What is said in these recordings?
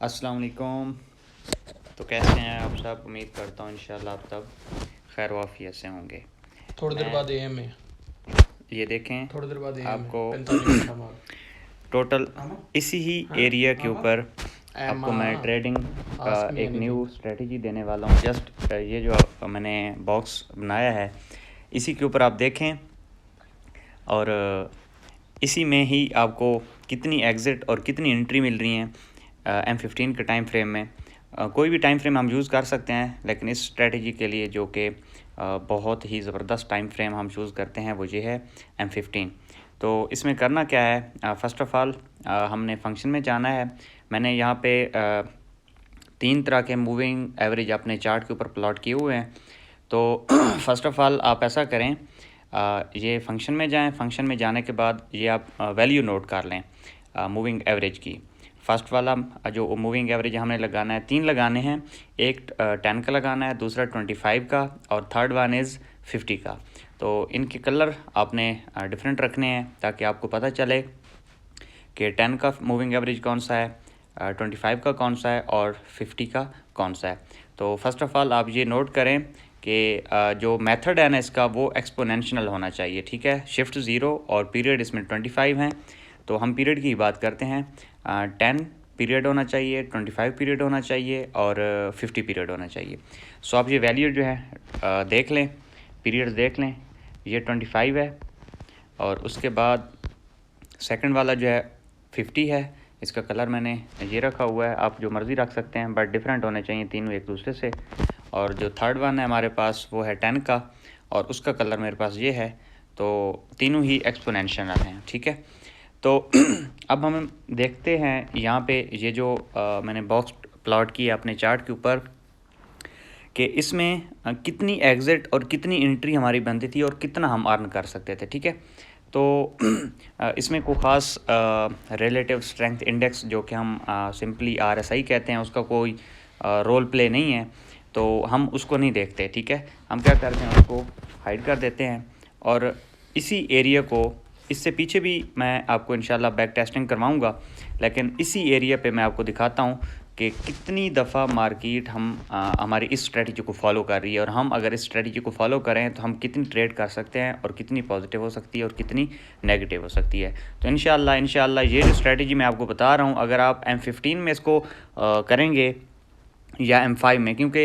अस्सलाम वालेकुम। तो कैसे हैं आप सब? उम्मीद करता हूँ इंशाल्लाह आप सब खैर वाफियत से होंगे। थोड़ी देर मैं बाद एम है। ये देखें थोड़ी देर बाद एम है आपको 45 मिनट बाद। टोटल इसी ही हाँ एरिया के ऊपर एम आपको मैं ट्रेडिंग का आस्क मी एक एनीथिंग। न्यू स्ट्रेटजी देने वाला हूँ। जस्ट ये जो मैंने बॉक्स बनाया है इसी के ऊपर आप देखें और इसी में ही आपको कितनी एग्ज़िट और कितनी एंट्री मिल रही हैं M15 के टाइम फ्रेम में। कोई भी टाइम फ्रेम हम यूज़ कर सकते हैं, लेकिन इस स्ट्रेटजी के लिए जो कि बहुत ही ज़बरदस्त टाइम फ्रेम हम चूज़ करते हैं वो ये है M15। तो इसमें करना क्या है, फ़र्स्ट ऑफ़ ऑल हमने फंक्शन में जाना है। मैंने यहाँ पे 3 तरह के मूविंग एवरेज अपने चार्ट के ऊपर प्लॉट किए हुए हैं। तो फ़र्स्ट ऑफ़ ऑल आप ऐसा करें, ये फंक्शन में जाएं। फंक्शन में जाने के बाद ये आप वैल्यू नोट कर लें मूविंग एवरेज की। फर्स्ट वाला जो मूविंग एवरेज हमने लगाना है, 3 लगाने हैं। एक 10 का लगाना है, दूसरा 25 का और थर्ड वन इज़ 50 का। तो इनके कलर आपने डिफरेंट रखने हैं ताकि आपको पता चले कि 10 का मूविंग एवरेज कौन सा है, 25 का कौन सा है और 50 का कौन सा है। तो फर्स्ट ऑफ़ ऑल आप ये नोट करें कि जो मेथड है ना इसका वो एक्सपोनेंशियल होना चाहिए, ठीक है। शिफ्ट 0 और पीरियड इसमें 25 हैं, तो हम पीरियड की बात करते हैं। 10 पीरियड होना चाहिए, 25 पीरियड होना चाहिए और 50 पीरियड होना चाहिए। सो आप ये वैल्यू जो है देख लें, पीरियड देख लें। ये 25 है और उसके बाद सेकंड वाला जो है 50 है। इसका कलर मैंने ये रखा हुआ है, आप जो मर्ज़ी रख सकते हैं बट डिफरेंट होने चाहिए तीनों एक दूसरे से। और जो थर्ड वन है हमारे पास वो है 10 का और उसका कलर मेरे पास ये है। तो तीनों ही एक्सपोनेंशियल हैं, ठीक है। तो अब हम देखते हैं यहाँ पे ये जो मैंने बॉक्स प्लॉट किया अपने चार्ट के ऊपर कि इसमें कितनी एग्ज़िट और कितनी एंट्री हमारी बनती थी और कितना हम अर्न कर सकते थे, ठीक है। तो इसमें कोई ख़ास रिलेटिव स्ट्रेंथ इंडेक्स जो कि हम सिंपली RSI कहते हैं उसका कोई रोल प्ले नहीं है, तो हम उसको नहीं देखते, ठीक है। हम क्या करते हैं उसको हाइड कर देते हैं और इसी एरिया को, इससे पीछे भी मैं आपको इंशाल्लाह बैक टेस्टिंग करवाऊँगा, लेकिन इसी एरिया पे मैं आपको दिखाता हूँ कि कितनी दफ़ा मार्केट हमारी इस स्ट्रेटजी को फॉलो कर रही है और हम अगर इस स्ट्रेटजी को फॉलो करें तो हम कितनी ट्रेड कर सकते हैं और कितनी पॉजिटिव हो सकती है और कितनी नेगेटिव हो सकती है। तो इंशाल्लाह ये जो स्ट्रेटजी मैं आपको बता रहा हूँ, अगर आप M15 में इसको करेंगे या M5 में, क्योंकि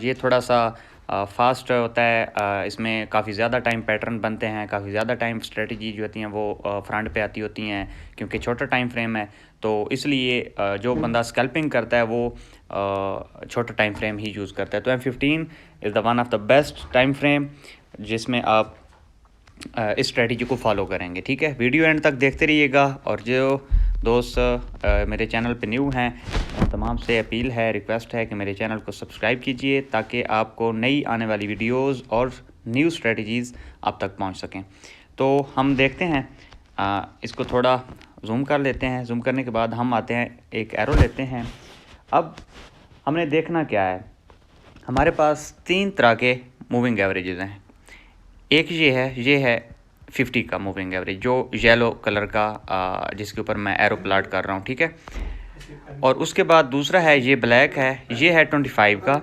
ये थोड़ा सा फास्ट होता है, इसमें काफ़ी ज़्यादा टाइम पैटर्न बनते हैं, काफ़ी ज़्यादा टाइम स्ट्रेटजी जो होती हैं वो फ्रंट पे आती होती हैं, क्योंकि छोटा टाइम फ्रेम है। तो इसलिए जो बंदा स्कैल्पिंग करता है वो छोटा टाइम फ्रेम ही यूज़ करता है। तो M15 is the one of the best time frame जिसमें आप इस स्ट्रेटजी को फॉलो करेंगे, ठीक है। वीडियो एंड तक देखते रहिएगा और जो दोस्त मेरे चैनल पे न्यू हैं उन तमाम से अपील है, रिक्वेस्ट है कि मेरे चैनल को सब्सक्राइब कीजिए ताकि आपको नई आने वाली वीडियोस और न्यू स्ट्रेटजीज़ आप तक पहुंच सकें। तो हम देखते हैं, इसको थोड़ा जूम कर लेते हैं। जूम करने के बाद हम आते हैं, एक एरो लेते हैं। अब हमने देखना क्या है, हमारे पास 3 तरह के मूविंग एवरेजेस हैं। एक ये है 50 का मूविंग एवरेज, जो येलो कलर का जिसके ऊपर मैं एरो प्लॉट कर रहा हूँ, ठीक है। और उसके बाद दूसरा है ये ब्लैक है, ये है 25 का।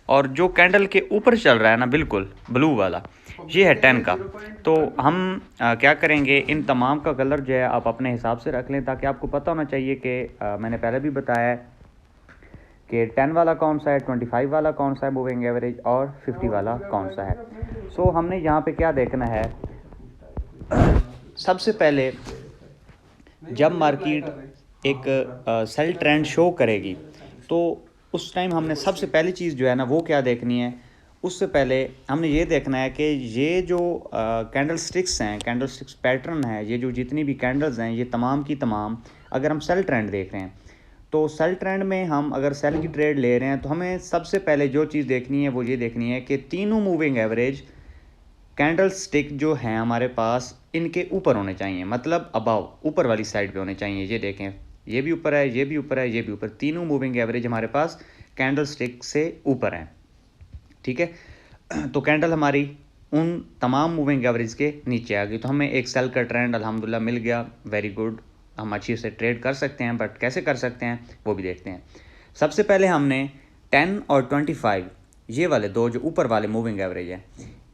और जो कैंडल के ऊपर चल रहा है ना बिल्कुल ब्लू वाला, ये है 10 का। तो हम क्या करेंगे, इन तमाम का कलर जो है आप अपने हिसाब से रख लें ताकि आपको पता होना चाहिए कि मैंने पहले भी बताया है कि 10 वाला कौन सा है, 25 वाला कौन सा है मूविंग एवरेज और 50 वाला कौन सा है। सो हमने यहाँ पे क्या देखना है, सबसे पहले जब मार्केट एक सेल ट्रेंड शो करेगी तो उस टाइम हमने सबसे पहली चीज़ जो है ना वो क्या देखनी है, उससे पहले हमने ये देखना है कि ये जो कैंडल स्टिक्स हैं, कैंडल स्टिक्स पैटर्न है, ये जो जितनी भी कैंडल्स हैं ये तमाम की तमाम अगर हम सेल ट्रेंड देख रहे हैं तो सेल ट्रेंड में हम अगर सेल की ट्रेड ले रहे हैं तो हमें सबसे पहले जो चीज़ देखनी है वो ये देखनी है कि तीनों मूविंग एवरेज कैंडल स्टिक जो हैं हमारे पास इनके ऊपर होने चाहिए, मतलब अबाव ऊपर वाली साइड पे होने चाहिए। ये देखें, ये भी ऊपर है, ये भी ऊपर है, ये भी ऊपर, तीनों मूविंग एवरेज हमारे पास कैंडल स्टिक से ऊपर हैं, ठीक है। तो कैंडल हमारी उन तमाम मूविंग एवरेज के नीचे आ गई, तो हमें एक सेल का ट्रेंड अल्हम्दुलिल्लाह मिल गया, वेरी गुड। हम अच्छी से ट्रेड कर सकते हैं, बट कैसे कर सकते हैं वो भी देखते हैं। सबसे पहले हमने 10 और 25 ये वाले दो जो ऊपर वाले मूविंग एवरेज है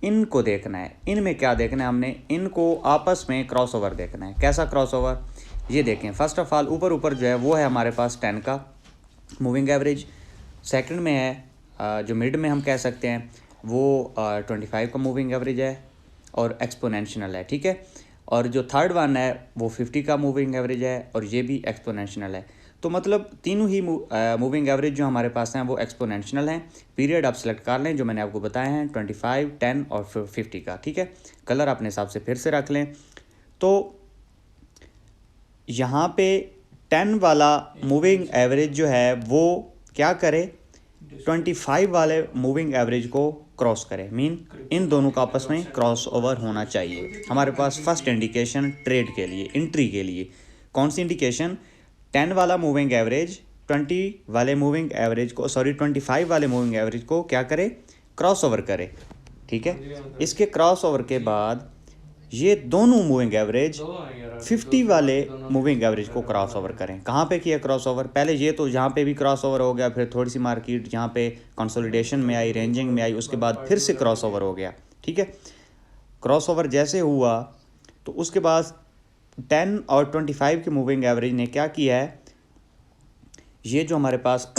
इनको देखना है। इनमें क्या देखना है, हमने इनको आपस में क्रॉसओवर देखना है। कैसा क्रॉसओवर, ये देखें। फर्स्ट ऑफ ऑल ऊपर ऊपर जो है वो है हमारे पास 10 का मूविंग एवरेज, सेकंड में है जो मिड में हम कह सकते हैं वो 25 का मूविंग एवरेज है और एक्सपोनेंशियल है, ठीक है। और जो थर्ड वन है वो 50 का मूविंग एवरेज है और ये भी एक्सपोनेंशियल है। तो मतलब तीनों ही मूविंग एवरेज जो हमारे पास हैं वो एक्सपोनेंशियल हैं। पीरियड आप सेलेक्ट कर लें जो मैंने आपको बताए हैं 25, 10 और 50 का, ठीक है। कलर अपने हिसाब से फिर से रख लें। तो यहाँ पे 10 वाला मूविंग एवरेज जो है वो क्या करे, 25 वाले मूविंग एवरेज को क्रॉस करे। मीन इन दोनों का आपस में क्रॉस ओवर होना चाहिए। हमारे पास फर्स्ट इंडिकेशन ट्रेड के लिए, एंट्री के लिए कौन सी इंडिकेशन, 10 वाला मूविंग एवरेज 20 वाले मूविंग एवरेज को 25 वाले मूविंग एवरेज को क्या करे, क्रॉस ओवर करे, ठीक है। इसके क्रॉस ओवर के बाद ये दोनों मूविंग एवरेज 50 वाले मूविंग एवरेज को क्रॉस ओवर करें। कहाँ पे किया क्रॉस ओवर, पहले ये तो यहाँ पे भी क्रॉस ओवर हो गया, फिर थोड़ी सी मार्केट यहाँ पे कंसोलिडेशन में आई, रेंजिंग में आई, उसके बाद फिर से क्रॉस ओवर हो गया, ठीक है। क्रॉस ओवर जैसे हुआ तो उसके बाद 10 और 25 के मूविंग एवरेज ने क्या किया है, ये जो हमारे पास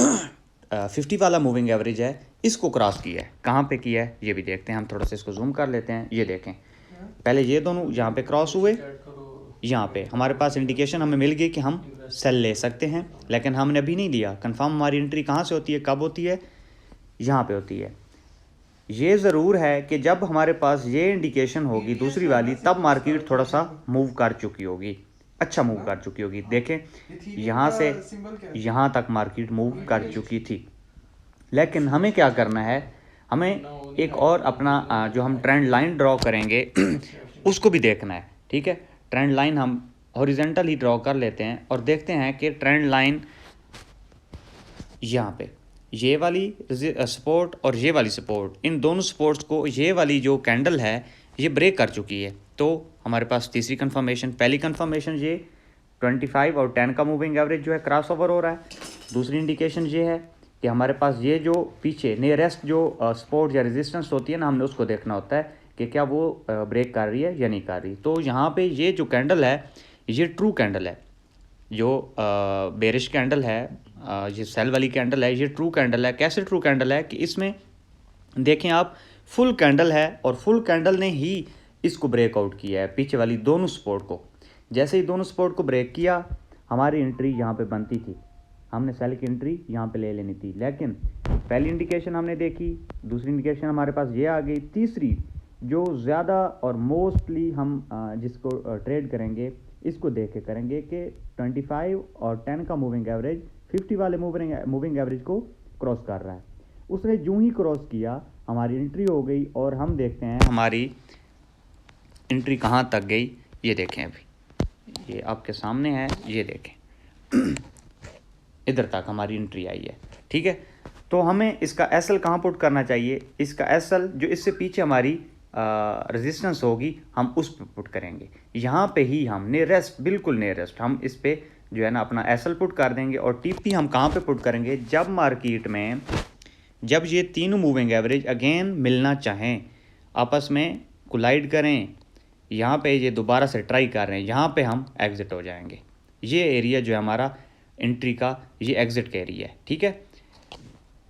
50 वाला मूविंग एवरेज है इसको क्रॉस किया है। कहाँ पे किया है ये भी देखते हैं हम, थोड़ा सा इसको जूम कर लेते हैं। ये देखें, पहले ये दोनों यहाँ पे क्रॉस हुए, यहाँ पे हमारे पास इंडिकेशन हमें मिल गई कि हम सेल ले सकते हैं, लेकिन हमने अभी नहीं लिया। कंफर्म हमारी एंट्री कहाँ से होती है, कब होती है, यहाँ पे होती है। ये ज़रूर है कि जब हमारे पास ये इंडिकेशन होगी दूसरी वाली, तब मार्केट थोड़ा सा मूव कर चुकी होगी, अच्छा मूव कर चुकी होगी। देखें यहाँ से यहाँ तक मार्केट मूव कर चुकी थी। लेकिन हमें क्या करना है, हमें एक और अपना जो हम ट्रेंड लाइन ड्रॉ करेंगे उसको भी देखना है, ठीक है। ट्रेंड लाइन हम हॉरिजॉन्टल ही ड्रॉ कर लेते हैं और देखते हैं कि ट्रेंड लाइन यहाँ पे ये वाली सपोर्ट और ये वाली सपोर्ट, इन दोनों सपोर्ट्स को ये वाली जो कैंडल है ये ब्रेक कर चुकी है। तो हमारे पास तीसरी कंफर्मेशन, पहली कंफर्मेशन ये 25 और 10 का मूविंग एवरेज जो है क्रॉस ओवर हो रहा है। दूसरी इंडिकेशन ये है कि हमारे पास ये जो पीछे नियरेस्ट जो सपोर्ट या रेजिस्टेंस होती है ना, हमने उसको देखना होता है कि क्या वो ब्रेक कर रही है या नहीं कर रही। तो यहाँ पे ये जो कैंडल है ये ट्रू कैंडल है, जो बेरिश कैंडल है, ये सेल वाली कैंडल है, ये ट्रू कैंडल है। कैसे ट्रू कैंडल है कि इसमें देखें आप, फुल कैंडल है और फुल कैंडल ने ही इसको ब्रेकआउट किया है, पीछे वाली दोनों सपोर्ट को। जैसे ही दोनों सपोर्ट को ब्रेक किया, हमारी एंट्री यहाँ पे बनती थी, हमने सेल की एंट्री यहाँ पे ले लेनी थी। लेकिन पहली इंडिकेशन हमने देखी, दूसरी इंडिकेशन हमारे पास ये आ गई, तीसरी जो ज़्यादा और मोस्टली हम जिसको ट्रेड करेंगे इसको देख के करेंगे कि 25 और 10 का मूविंग एवरेज 50 वाले मूविंग एवरेज को क्रॉस कर रहा है। उसने जो ही क्रॉस किया हमारी एंट्री हो गई और हम देखते हैं हमारी एंट्री कहाँ तक गई। ये देखें, अभी ये आपके सामने है, ये देखें इधर तक हमारी एंट्री आई है, ठीक है। तो हमें इसका एसएल कहाँ पुट करना चाहिए, इसका एसएल जो इससे पीछे हमारी रेजिस्टेंस होगी हम उस पर पुट करेंगे। यहाँ पे ही हम नियरेस्ट, बिल्कुल नियरेस्ट हम इस पे जो है ना अपना एसएल पुट कर देंगे। और टीपी हम कहाँ पे पुट करेंगे, जब मार्केट में जब ये तीनों मूविंग एवरेज अगेन मिलना चाहें, आपस में कोलाइड करें, यहाँ पे ये दोबारा से ट्राई कर रहे हैं, यहाँ पे हम एग्ज़िट हो जाएंगे। ये एरिया जो है हमारा एंट्री का, ये एग्ज़िट का एरिया है, ठीक है।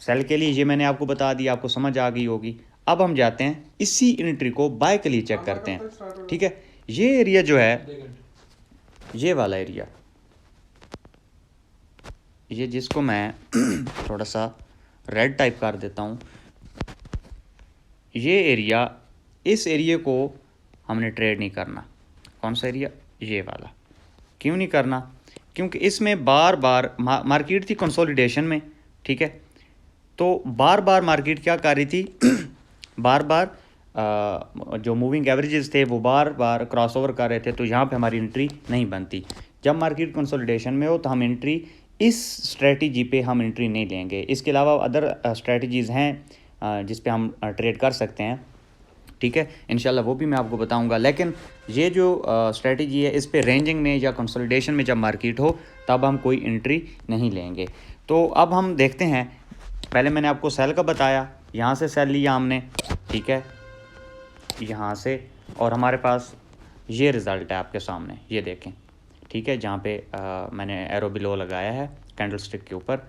सेल के लिए ये मैंने आपको बता दिया, आपको समझ आ गई होगी। अब हम जाते हैं इसी एंट्री को बाय के लिए चेक करते हैं, ठीक है। ये एरिया जो है, ये वाला एरिया, ये जिसको मैं थोड़ा सा रेड टाइप कर देता हूँ, ये एरिया, इस एरिया को हमने ट्रेड नहीं करना। कौन सा एरिया, ये वाला। क्यों नहीं करना, क्योंकि इसमें बार बार मार्केट थी कंसोलिडेशन में, ठीक है। तो बार बार मार्केट क्या कर रही थी बार बार जो मूविंग एवरेजेस थे वो बार बार क्रॉसओवर कर रहे थे, तो यहाँ पे हमारी एंट्री नहीं बनती। जब मार्केट कंसोलिडेशन में हो तो हम एंट्री इस स्ट्रेटजी पे हम एंट्री नहीं लेंगे। इसके अलावा अदर स्ट्रेटजीज़ हैं जिस पे हम ट्रेड कर सकते हैं, ठीक है। इंशाल्लाह वो भी मैं आपको बताऊंगा। लेकिन ये जो स्ट्रेटजी है, इस पे रेंजिंग में या कंसोलिडेशन में जब मार्केट हो तब हम कोई एंट्री नहीं लेंगे। तो अब हम देखते हैं, पहले मैंने आपको सेल का बताया, यहाँ से सेल लिया हमने, ठीक है, यहाँ से, और हमारे पास ये रिज़ल्ट है आपके सामने, ये देखें, ठीक है, जहाँ पे मैंने एरो बिलो लगाया है कैंडल स्टिक के ऊपर,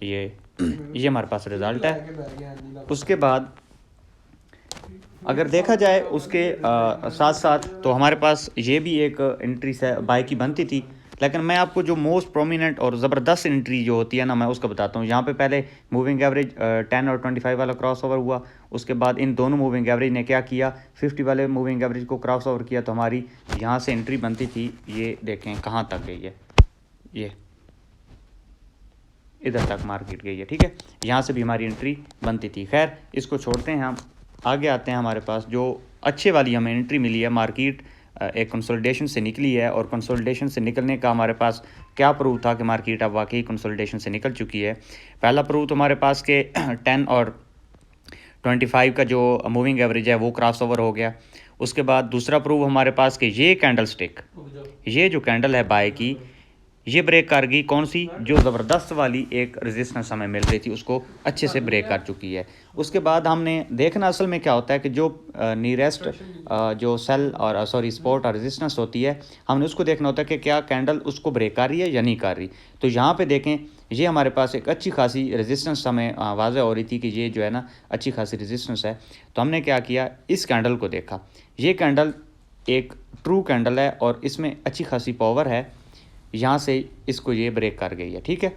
ये हमारे पास रिज़ल्ट है। उसके बाद अगर देखा जाए उसके साथ साथ, तो हमारे पास ये भी एक एंट्री से बाय की बनती थी, लेकिन मैं आपको जो मोस्ट प्रोमिनेंट और ज़बरदस्त एंट्री जो होती है ना, मैं उसका बताता हूँ। यहाँ पे पहले मूविंग एवरेज 10 और 25 वाला क्रॉस ओवर हुआ, उसके बाद इन दोनों मूविंग एवरेज ने क्या किया, 50 वाले मूविंग एवरेज को क्रॉस ओवर किया, तो हमारी यहाँ से एंट्री बनती थी, ये देखें कहाँ तक गई है, ये इधर तक मार्केट गई है, ठीक है, यहाँ से भी हमारी एंट्री बनती थी। खैर इसको छोड़ते हैं, हम आगे आते हैं। हमारे पास जो अच्छे वाली हमें एंट्री मिली है, मार्केट एक कंसोलिडेशन से निकली है, और कंसोलिडेशन से निकलने का हमारे पास क्या प्रूफ था कि मार्केट अब वाकई कंसोलिडेशन से निकल चुकी है। पहला प्रूफ तो हमारे पास के 10 और 25 का जो मूविंग एवरेज है वो क्रॉस ओवर हो गया। उसके बाद दूसरा प्रूफ हमारे पास कि ये कैंडल स्टिक, ये जो कैंडल है बाय की, ये ब्रेक कर गई, कौन सी, जो ज़बरदस्त वाली एक रेजिस्टेंस हमें मिल रही थी, उसको अच्छे से ब्रेक कर चुकी है। उसके बाद हमने देखना असल में क्या होता है कि जो नियरेस्ट जो सेल और सपोर्ट और रेजिस्टेंस होती है, हमने उसको देखना होता है कि क्या कैंडल उसको ब्रेक कर रही है या नहीं कर रही। तो यहाँ पे देखें, ये हमारे पास एक अच्छी खासी रेजिस्टेंस हमें वाज़ेह हो रही थी कि ये जो है ना अच्छी खासी रेजिस्टेंस है। तो हमने क्या किया, इस कैंडल को देखा, ये कैंडल एक ट्रू कैंडल है और इसमें अच्छी खासी पावर है, यहाँ से इसको ये ब्रेक कर गई है, ठीक है।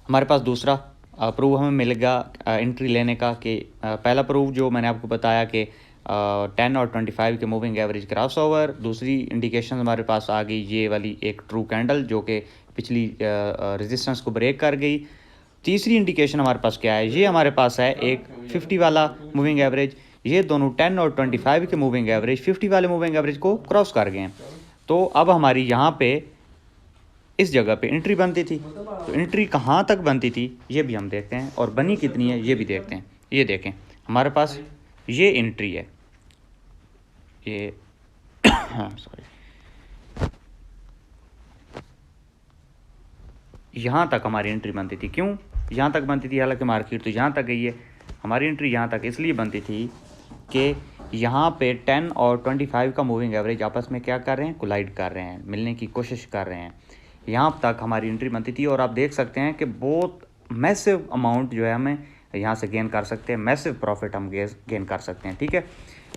हमारे पास दूसरा प्रूफ हमें मिलेगा एंट्री लेने का, कि पहला प्रूफ जो मैंने आपको बताया कि 10 और 25 के मूविंग एवरेज क्रॉस ओवर। दूसरी इंडिकेशन हमारे पास आ गई ये वाली एक ट्रू कैंडल जो कि पिछली रेजिस्टेंस को ब्रेक कर गई। तीसरी इंडिकेशन हमारे पास क्या है, ये हमारे पास है एक 50 वाला मूविंग एवरेज। ये दोनों 10 और 25 के मूविंग एवरेज 50 वाले मूविंग एवरेज को क्रॉस कर गए हैं। तो अब हमारी यहाँ पे इस जगह पे एंट्री बनती थी। तो एंट्री कहाँ तक बनती थी ये भी हम देखते हैं, और बनी कितनी है ये भी देखते हैं। ये देखें हमारे पास ये एंट्री है, ये हाँ सॉरी, यहाँ तक हमारी एंट्री बनती थी। क्यों यहाँ तक बनती थी, हालांकि मार्केट तो यहाँ तक गई है, हमारी एंट्री यहाँ तक इसलिए बनती थी कि यहाँ पे 10 और 25 का मूविंग एवरेज आपस में क्या कर रहे हैं, कोलाइड कर रहे हैं, मिलने की कोशिश कर रहे हैं। यहाँ तक हमारी एंट्री बनती थी, और आप देख सकते हैं कि बहुत मैसिव अमाउंट जो है हमें यहाँ से गेन कर सकते हैं, मैसिव प्रॉफिट हम गेन कर सकते हैं, ठीक है।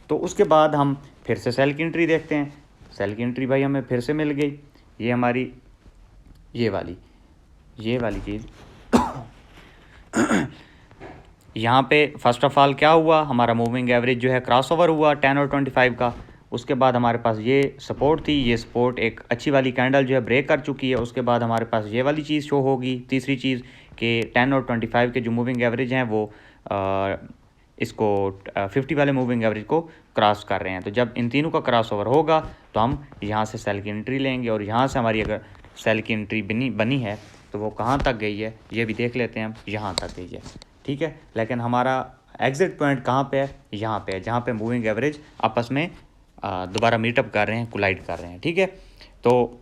तो उसके बाद हम फिर से सेल की एंट्री देखते हैं। सेल की एंट्री भाई हमें फिर से मिल गई, ये हमारी ये वाली चीज़ यहाँ पे फर्स्ट ऑफ ऑल क्या हुआ, हमारा मूविंग एवरेज जो है क्रॉस ओवर हुआ 10 और 25 का। उसके बाद हमारे पास ये सपोर्ट थी, ये सपोर्ट एक अच्छी वाली कैंडल जो है ब्रेक कर चुकी है। उसके बाद हमारे पास ये वाली चीज़ शो होगी, तीसरी चीज़ कि 10 और 25 के जो मूविंग एवरेज हैं वो इसको 50 वाले मूविंग एवरेज को क्रॉस कर रहे हैं। तो जब इन तीनों का क्रॉस ओवर होगा तो हम यहाँ से सेल की एंट्री लेंगे, और यहाँ से हमारी अगर सेल की एंट्री बनी है तो वो कहाँ तक गई है ये भी देख लेते हैं हम, यहाँ तक गई है, ठीक है। लेकिन हमारा एग्जिट पॉइंट कहाँ पे है, यहाँ पे है, जहाँ पे मूविंग एवरेज आपस में दोबारा मीटअप कर रहे हैं, कोलाइड कर रहे हैं, ठीक है। तो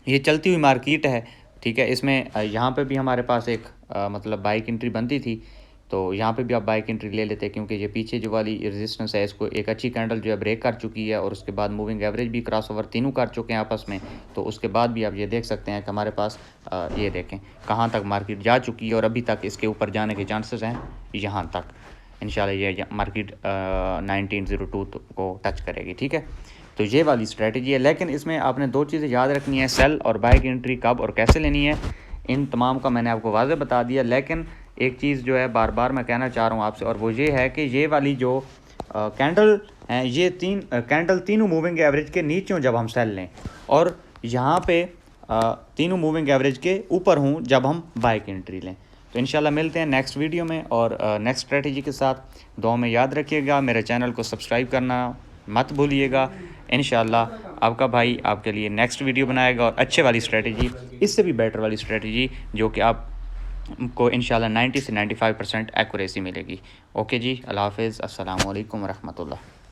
ये चलती हुई मार्केट है, ठीक है। इसमें यहाँ पे भी हमारे पास एक मतलब बाइक एंट्री बनती थी, तो यहाँ पे भी आप बाइक एंट्री ले लेते हैं, क्योंकि ये पीछे जो वाली रेजिस्टेंस है इसको एक अच्छी कैंडल जो है ब्रेक कर चुकी है, और उसके बाद मूविंग एवरेज भी क्रॉस ओवर तीनों कर चुके हैं आपस में। तो उसके बाद भी आप ये देख सकते हैं कि हमारे पास ये देखें कहाँ तक मार्केट जा चुकी है, और अभी तक इसके ऊपर जाने के चांसेस हैं यहाँ तक। इंशाल्लाह ये मार्केट 1902 को टच करेगी, ठीक है। तो ये वाली स्ट्रेटजी है, लेकिन इसमें आपने दो चीज़ें याद रखनी है, सेल और बाइक एंट्री कब और कैसे लेनी है, इन तमाम का मैंने आपको वाज़ेह बता दिया। लेकिन एक चीज़ जो है बार बार मैं कहना चाह रहा हूँ आपसे, और वो ये है कि ये वाली जो कैंडल हैं, ये कैंडल तीनों मूविंग एवरेज के नीचे जब हम सेल लें, और यहाँ पे तीनों मूविंग एवरेज के ऊपर हूँ जब हम बाइक एंट्री लें। तो इंशाल्लाह मिलते हैं नेक्स्ट वीडियो में और नेक्स्ट स्ट्रेटजी के साथ। दुआ में याद रखिएगा, मेरे चैनल को सब्सक्राइब करना मत भूलिएगा। इंशाल्लाह आपका भाई आपके लिए नेक्स्ट वीडियो बनाएगा, और अच्छे वाली स्ट्रेटजी, इससे भी बेटर वाली स्ट्रेटजी, जो कि आपको इंशाल्लाह 90 से 95% एक्यूरेसी मिलेगी। ओके जी, अल्लाह हाफ़िज़, अस्सलामु अलैकुम रहमतुल्लाह।